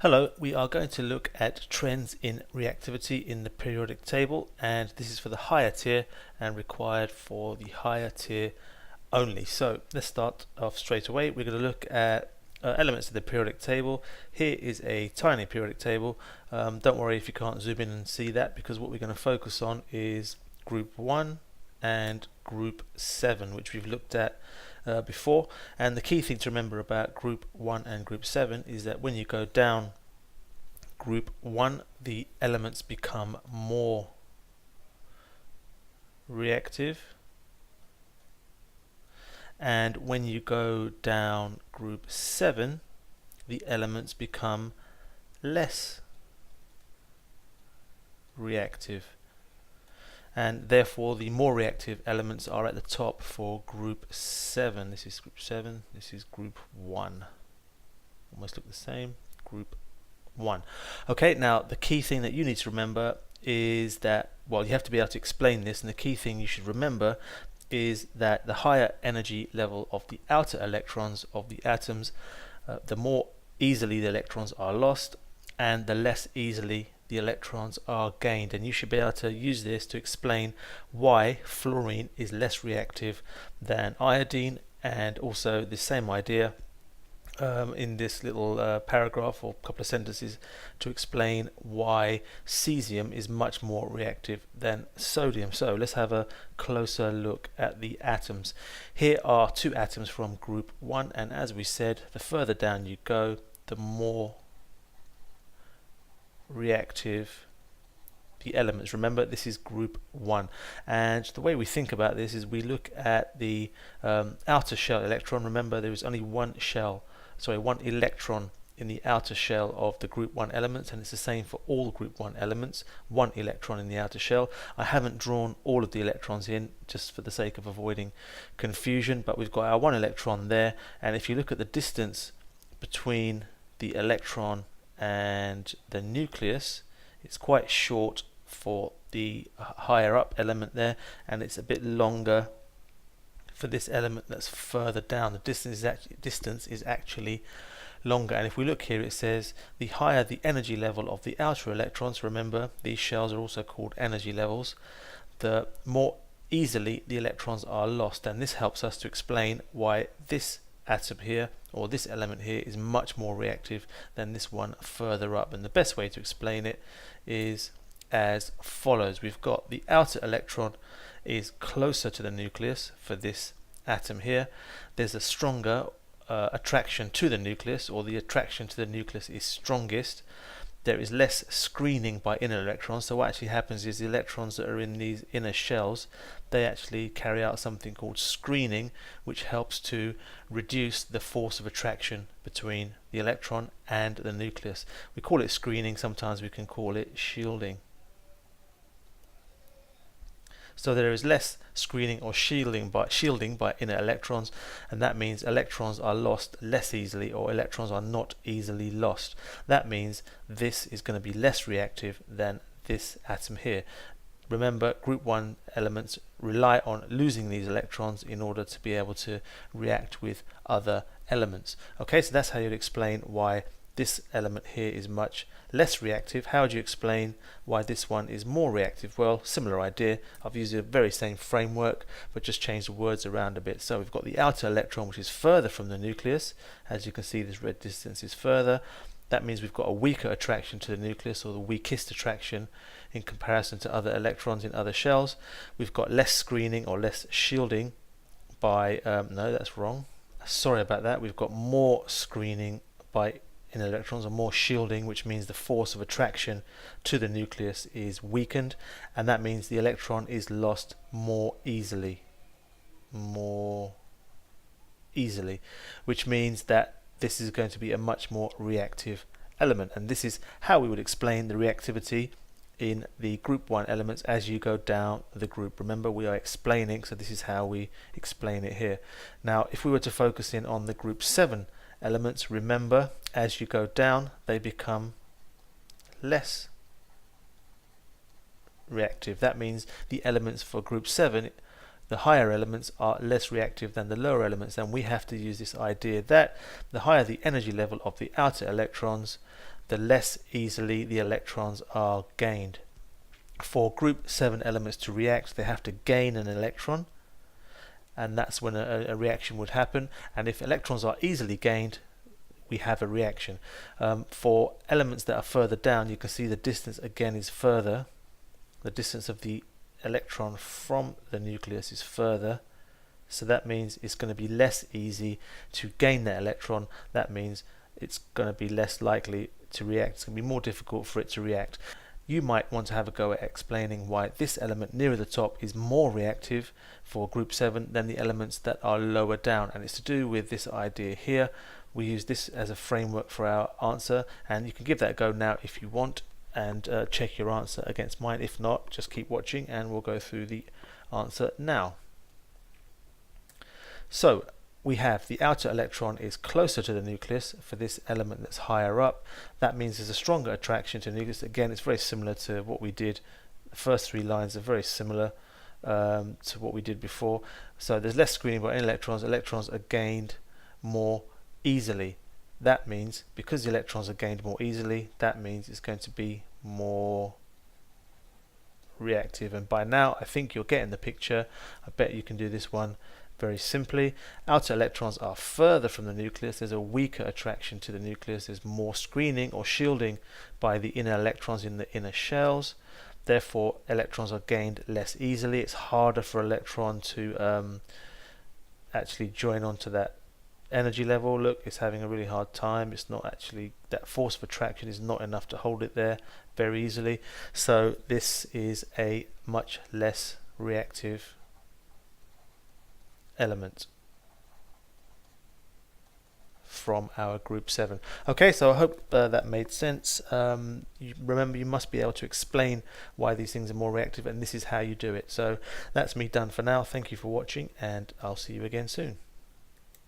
Hello, we are going to look at trends in reactivity in the periodic table, and this is for the higher tier and required for the higher tier only. So let's start off straight away. We're going to look at elements of the periodic table. Here is a tiny periodic table. Don't worry if you can't zoom in and see that, because what we're going to focus on is group 1 and group 7, which we've looked at before. And the key thing to remember about group 1 and group 7 is that when you go down group 1, the elements become more reactive, and when you go down group 7, the elements become less reactive, and therefore the more reactive elements are at the top for group 7. This is group 7, this is group 1. Almost look the same. Group 1. Okay, now the key thing that you need to remember is that, well, you have to be able to explain this, and the key thing you should remember is that the higher energy level of the outer electrons of the atoms, the more easily the electrons are lost and the less easily the electrons are gained. And you should be able to use this to explain why fluorine is less reactive than iodine, and also the same idea in this little paragraph or couple of sentences to explain why cesium is much more reactive than sodium. So let's have a closer look at the atoms. Here are two atoms from group 1, and as we said, the further down you go, the more reactive the elements. Remember, this is group 1, and the way we think about this is we look at the outer shell electron. Remember, there is only one electron in the outer shell of the group 1 elements, and it's the same for all group 1 elements, one electron in the outer shell. I haven't drawn all of the electrons in just for the sake of avoiding confusion, but we've got our one electron there, and if you look at the distance between the electron and the nucleus, it's quite short for the higher up element there, and it's a bit longer for this element that's further down. The distance is actually longer, and if we look here, it says the higher the energy level of the outer electrons, remember these shells are also called energy levels, the more easily the electrons are lost. And this helps us to explain why this atom here, or this element here, is much more reactive than this one further up. And the best way to explain it is as follows. We've got the outer electron is closer to the nucleus for this atom here. There's a stronger attraction to the nucleus, or the attraction to the nucleus is strongest. There is less screening by inner electrons. So what actually happens is the electrons that are in these inner shells, they actually carry out something called screening, which helps to reduce the force of attraction between the electron and the nucleus. We call it screening, sometimes we can call it shielding. So there is less screening or shielding by inner electrons, and that means electrons are lost less easily, or electrons are not easily lost. That means this is going to be less reactive than this atom here. Remember, group 1 elements rely on losing these electrons in order to be able to react with other elements. Okay, so that's how you'd explain why this element here is much less reactive. How would you explain why this one is more reactive? Well, similar idea. I've used the very same framework, but just changed the words around a bit. So we've got the outer electron, which is further from the nucleus. As you can see, this red distance is further. That means we've got a weaker attraction to the nucleus, or the weakest attraction in comparison to other electrons in other shells. We've got less screening or less shielding by, no, that's wrong. Sorry about that. We've got more screening by inner electrons, or more shielding, which means the force of attraction to the nucleus is weakened, and that means the electron is lost more easily, which means that this is going to be a much more reactive element. And this is how we would explain the reactivity in the group 1 elements as you go down the group. Remember, we are explaining, so this is how we explain it here. Now, if we were to focus in on the group 7 elements, remember, as you go down, they become less reactive. That means the elements for group 7 the higher elements are less reactive than the lower elements, then we have to use this idea that the higher the energy level of the outer electrons, the less easily the electrons are gained. For group 7 elements to react, they have to gain an electron, and that's when a reaction would happen. And if electrons are easily gained, we have a reaction. For elements that are further down, you can see the distance again is further. The distance of the electron from the nucleus is further, so that means it's going to be less easy to gain that electron. That means it's going to be less likely to react. It's going to be more difficult for it to react. You might want to have a go at explaining why this element nearer the top is more reactive for group 7 than the elements that are lower down, and it's to do with this idea here. We use this as a framework for our answer, and you can give that a go now if you want, and check your answer against mine. If not, just keep watching and we'll go through the answer now. So we have the outer electron is closer to the nucleus for this element that's higher up. That means there's a stronger attraction to the nucleus. Again, it's very similar to what we did. The first 3 lines are very similar to what we did before. So there's less screening by electrons. Electrons are gained more easily. That means because the electrons are gained more easily, that means it's going to be more reactive. And by now I think you're getting the picture. I bet you can do this one very simply. Outer electrons are further from the nucleus. There's a weaker attraction to the nucleus. There's more screening or shielding by the inner electrons in the inner shells. Therefore electrons are gained less easily. It's harder for an electron to actually join onto that energy level. Look, it's having a really hard time. It's not actually, that force of attraction is not enough to hold it there very easily. So this is a much less reactive element from our group 7. Okay, so I hope that made sense. Remember, you must be able to explain why these things are more reactive, and this is how you do it. So that's me done for now. Thank you for watching, and I'll see you again soon.